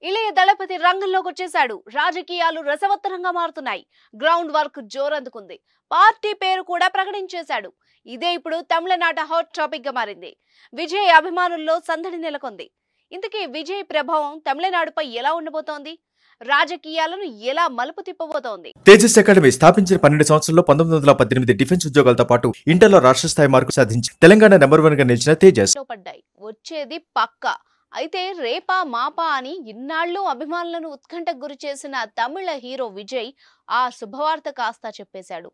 ఇళయ దళపతి రంగంలోకి వచ్చేశాడు. రాజకీయాలు రసవత్తరంగా మారుతున్నాయి. Ground work జోరందుకుంది. పార్టీ పేరు కూడా ప్రకటించేశాడు. ఇదే ఇప్పుడు తమిళనాట హాట్ టాపిక్ గా మారింది. విజయ్ అభిమానుల్లో సందడి నెలకొంది. ఇంతకీ విజయ్ ప్రభావం తమిళనాడుపై ఎలా ఉండబోతోంది? రాజకీయాలను ఎలా మలుపు తిప్పబోతోంది? తేజస్ అకాడమీ స్థాపించిన 12 సంవత్సరంలో 1918 డిఫెన్స్ ఉద్యోగాలతో పాటు ఇంటర్లో రాష్ట్ర స్థాయి మార్కు సాధించి తెలంగాణ నెంబర్ 1 గా నిలిచిన తేజస్ పడ్డాయి. వచ్చేది పక్కా. అయితే రేపా మాపా అని ఇన్నాళ్ళు అభిమానులను ఉత్కంఠకు గురి చేసిన తమిళ హీరో విజయ్ ఆ శుభవార్త కాస్త చెప్పేశాడు.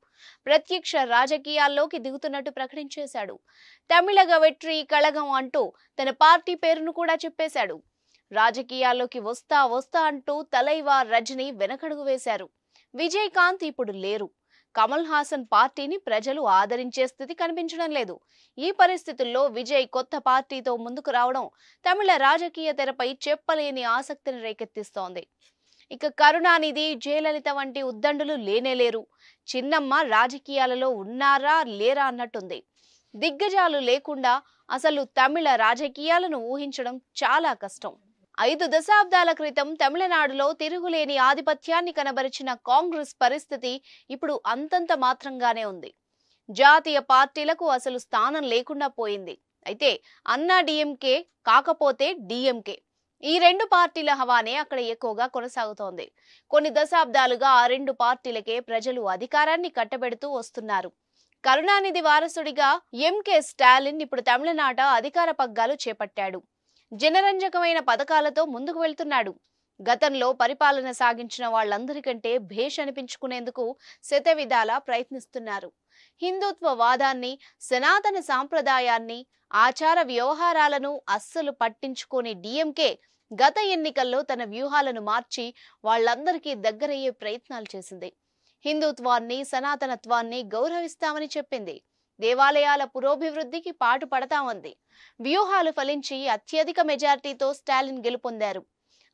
ప్రత్యక్ష రాజకీయాల్లోకి దిగుతున్నట్టు ప్రకటించేశాడు. తమిళగ వెట్రి కళగం అంటూ తన పార్టీ పేరును కూడా చెప్పేశాడు. రాజకీయాల్లోకి వస్తా వస్తా అంటూ తలైవా రజని వెనకడుగు వేశారు. విజయకాంత్ ఇప్పుడు లేరు. కమల్ హాసన్ పార్టీని ప్రజలు ఆదరించే స్థితి కనిపించడం లేదు. ఈ పరిస్థితుల్లో విజయ్ కొత్త పార్టీతో ముందుకు రావడం తమిళ రాజకీయ తెరపై చెప్పలేని ఆసక్తిని రేకెత్తిస్తోంది. ఇక కరుణానిధి, జయలలిత వంటి ఉద్దండులు లేనేలేరు. చిన్నమ్మ రాజకీయాలలో ఉన్నారా లేరా అన్నట్టుంది. దిగ్గజాలు లేకుండా అసలు తమిళ రాజకీయాలను ఊహించడం చాలా కష్టం. 5 దశాబ్దాల క్రితం తమిళనాడులో తిరుగులేని ఆధిపత్యాన్ని కనబరిచిన కాంగ్రెస్ పరిస్థితి ఇప్పుడు అంతంత మాత్రంగానే ఉంది. జాతీయ పార్టీలకు అసలు స్థానం లేకుండా పోయింది. అయితే అన్నా డిఎంకే కాకపోతే డిఎంకే, ఈ 2 పార్టీల హవానే అక్కడ ఎక్కువగా కొనసాగుతోంది. కొన్ని దశాబ్దాలుగా ఆ 2 పార్టీలకే ప్రజలు అధికారాన్ని కట్టబెడుతూ వస్తున్నారు. కరుణానిధి వారసుడిగా ఎంకే స్టాలిన్ ఇప్పుడు తమిళనాట అధికార పగ్గాలు చేపట్టాడు. జనరంజకమైన పథకాలతో ముందుకు వెళ్తున్నాడు. గతంలో పరిపాలన సాగించిన వాళ్ళందరికంటే భేష్ అనిపించుకునేందుకు శతవిధాలా ప్రయత్నిస్తున్నారు. హిందుత్వ వాదాన్ని, సనాతన సాంప్రదాయాన్ని, ఆచార వ్యవహారాలను అస్సలు పట్టించుకోని డిఎంకే గత ఎన్నికల్లో తన వ్యూహాలను మార్చి వాళ్ళందరికీ దగ్గరయ్యే ప్రయత్నాలు చేసింది. హిందుత్వాన్ని, సనాతనత్వాన్ని గౌరవిస్తామని చెప్పింది. దేవాలయాల పురోభివృద్ధికి పాటు పడతామంది. వ్యూహాలు ఫలించి అత్యధిక మెజార్టీతో స్టాలిన్ గెలుపొందారు.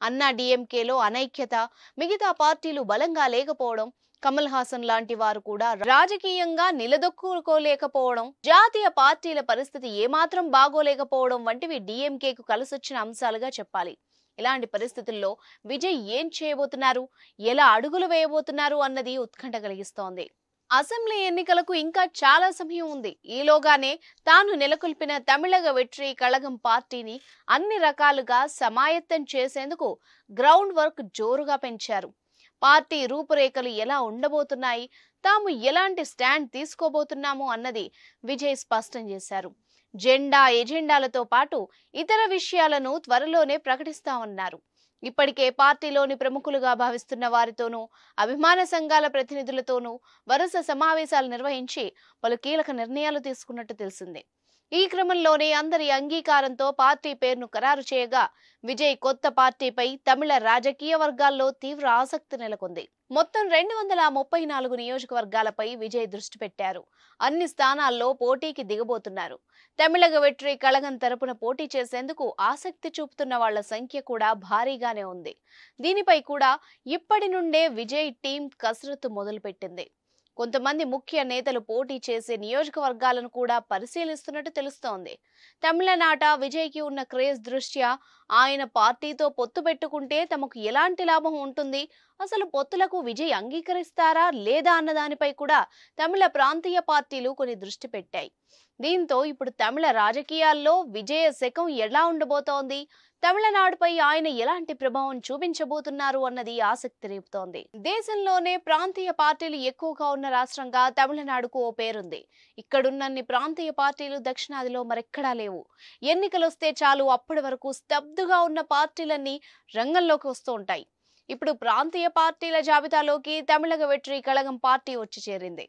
అన్నా డిఎంకేలో అనైక్యత, మిగతా పార్టీలు బలంగా లేకపోవడం, కమల్ హాసన్ లాంటి వారు కూడా రాజకీయంగా నిలదొక్కుకోలేకపోవడం, జాతీయ పార్టీల పరిస్థితి ఏమాత్రం బాగోలేకపోవడం వంటివి డిఎంకేకు కలిసొచ్చిన అంశాలుగా చెప్పాలి. ఇలాంటి పరిస్థితుల్లో విజయ్ ఏం చేయబోతున్నారు, ఎలా అడుగులు వేయబోతున్నారు అన్నది ఉత్కంఠ కలిగిస్తోంది. అసెంబ్లీ ఎన్నికలకు ఇంకా చాలా సమయం ఉంది. ఈలోగానే తాను నెలకొల్పిన తమిళగ వెట్రి కళగం పార్టీని అన్ని రకాలుగా సమాయత్తం చేసేందుకు గ్రౌండ్ వర్క్ జోరుగా పెంచారు. పార్టీ రూపురేఖలు ఎలా ఉండబోతున్నాయి, తాము ఎలాంటి స్టాండ్ తీసుకోబోతున్నాము అన్నది విజయ్ స్పష్టం చేశారు. జెండా, ఎజెండాలతో పాటు ఇతర విషయాలను త్వరలోనే ప్రకటిస్తామన్నారు. ఇప్పటికే పార్టీలోని ప్రముఖులుగా భావిస్తున్న వారితోనూ, అభిమాన సంఘాల ప్రతినిధులతోనూ వరుస సమావేశాలు నిర్వహించి పలు కీలక నిర్ణయాలు తీసుకున్నట్టు తెలిసింది. ఈ క్రమంలోనే అందరి అంగీకారంతో పార్టీ పేరును ఖరారు చేయగా విజయ్ కొత్త పార్టీపై తమిళ రాజకీయ వర్గాల్లో తీవ్ర ఆసక్తి నెలకొంది. మొత్తం 234 నియోజకవర్గాలపై విజయ్ దృష్టి పెట్టారు. అన్ని స్థానాల్లో పోటీకి దిగబోతున్నారు. తమిళగ వెట్రి కళగం తరపున పోటీ చేసేందుకు ఆసక్తి చూపుతున్న వాళ్ల సంఖ్య కూడా భారీగానే ఉంది. దీనిపై కూడా ఇప్పటి నుండే విజయ్ టీం కసరత్తు మొదలుపెట్టింది. కొంతమంది ముఖ్య నేతలు పోటీ చేసే నియోజకవర్గాలను కూడా పరిశీలిస్తున్నట్టు తెలుస్తోంది. తమిళనాట విజయ్కి ఉన్న క్రేజ్ దృష్ట్యా ఆయన పార్టీతో పొత్తు పెట్టుకుంటే తమకు ఎలాంటి లాభం ఉంటుంది, అసలు పొత్తులకు విజయ్ అంగీకరిస్తారా లేదా అన్న దానిపై కూడా తమిళ ప్రాంతీయ పార్టీలు కొన్ని దృష్టి పెట్టాయి. దీంతో ఇప్పుడు తమిళ రాజకీయాల్లో విజయ శకం ఎలా ఉండబోతోంది, తమిళనాడుపై ఆయన ఎలాంటి ప్రభావం చూపించబోతున్నారు అన్నది ఆసక్తి రేపుతోంది. దేశంలోనే ప్రాంతీయ పార్టీలు ఎక్కువగా ఉన్న రాష్ట్రంగా తమిళనాడుకు ఓ పేరుంది. ఇక్కడున్నన్ని ప్రాంతీయ పార్టీలు దక్షిణాదిలో మరెక్కడా లేవు. ఎన్నికలొస్తే చాలు అప్పటి వరకు స్తబ్దుగా ఉన్న పార్టీలన్నీ రంగంలోకి వస్తూ ఉంటాయి. ఇప్పుడు ప్రాంతీయ పార్టీల జాబితాలోకి తమిళగ వెట్రి కళగం పార్టీ వచ్చి చేరింది.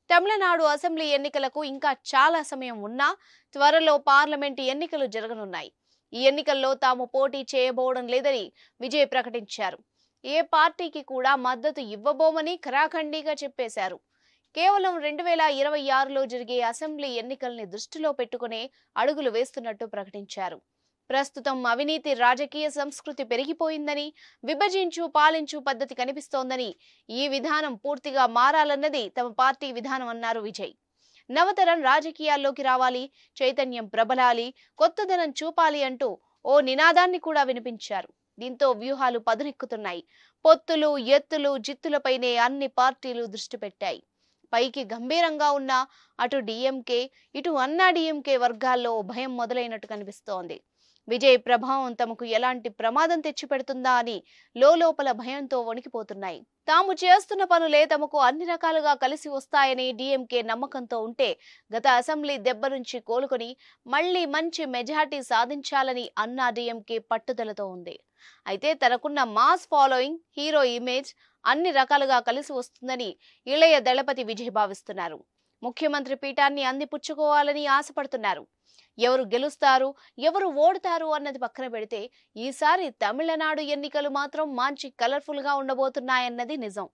తమిళనాడు అసెంబ్లీ ఎన్నికలకు ఇంకా చాలా సమయం ఉన్నా త్వరలో పార్లమెంటు ఎన్నికలు జరగనున్నాయి. ఈ ఎన్నికల్లో తాము పోటీ చేయబోవడం లేదని విజయ్ ప్రకటించారు. ఏ పార్టీకి కూడా మద్దతు ఇవ్వబోమని ఖరాఖండిగా చెప్పేశారు. కేవలం 2026లో జరిగే అసెంబ్లీ ఎన్నికల్ని దృష్టిలో పెట్టుకునే అడుగులు వేస్తున్నట్టు ప్రకటించారు. ప్రస్తుతం అవినీతి రాజకీయ సంస్కృతి పెరిగిపోయిందని, విభజించు పాలించు పద్ధతి కనిపిస్తోందని, ఈ విధానం పూర్తిగా మారాలన్నది తమ పార్టీ విధానం అన్నారు విజయ్. నవతరం రాజకీయాల్లోకి రావాలి, చైతన్యం ప్రబలాలి, కొత్తదనం చూపాలి అంటూ ఓ నినాదాన్ని కూడా వినిపించారు. దీంతో వ్యూహాలు పదునెక్కుతున్నాయి. పొత్తులు, ఎత్తులు, జిత్తులపైనే అన్ని పార్టీలు దృష్టి పెట్టాయి. పైకి గంభీరంగా ఉన్న అటు డీఎంకే, ఇటు అన్నా డీఎంకే వర్గాల్లో భయం మొదలైనట్టు కనిపిస్తోంది. విజయ్ ప్రభావం తమకు ఎలాంటి ప్రమాదం తెచ్చిపెడుతుందా అని లోపల భయంతో వణికిపోతున్నాయి. తాము చేస్తున్న పనులే తమకు అన్ని రకాలుగా కలిసి వస్తాయని డీఎంకే నమ్మకంతో ఉంటే, గత అసెంబ్లీ దెబ్బ నుంచి కోలుకొని మళ్లీ మంచి మెజార్టీ సాధించాలని అన్నా డీఎంకే పట్టుదలతో ఉంది. అయితే తనకున్న మాస్ ఫాలోయింగ్, హీరో ఇమేజ్ అన్ని రకాలుగా కలిసి వస్తుందని ఇళయ దళపతి విజయ్ భావిస్తున్నారు. ముఖ్యమంత్రి పీఠాన్ని అందిపుచ్చుకోవాలని ఆశపడుతున్నారు. ఎవరు గెలుస్తారు, ఎవరు ఓడుతారు అన్నది పక్కన పెడితే ఈసారి తమిళనాడు ఎన్నికలు మాత్రం మంచి కలర్ఫుల్ గా ఉండబోతున్నాయన్నది నిజం.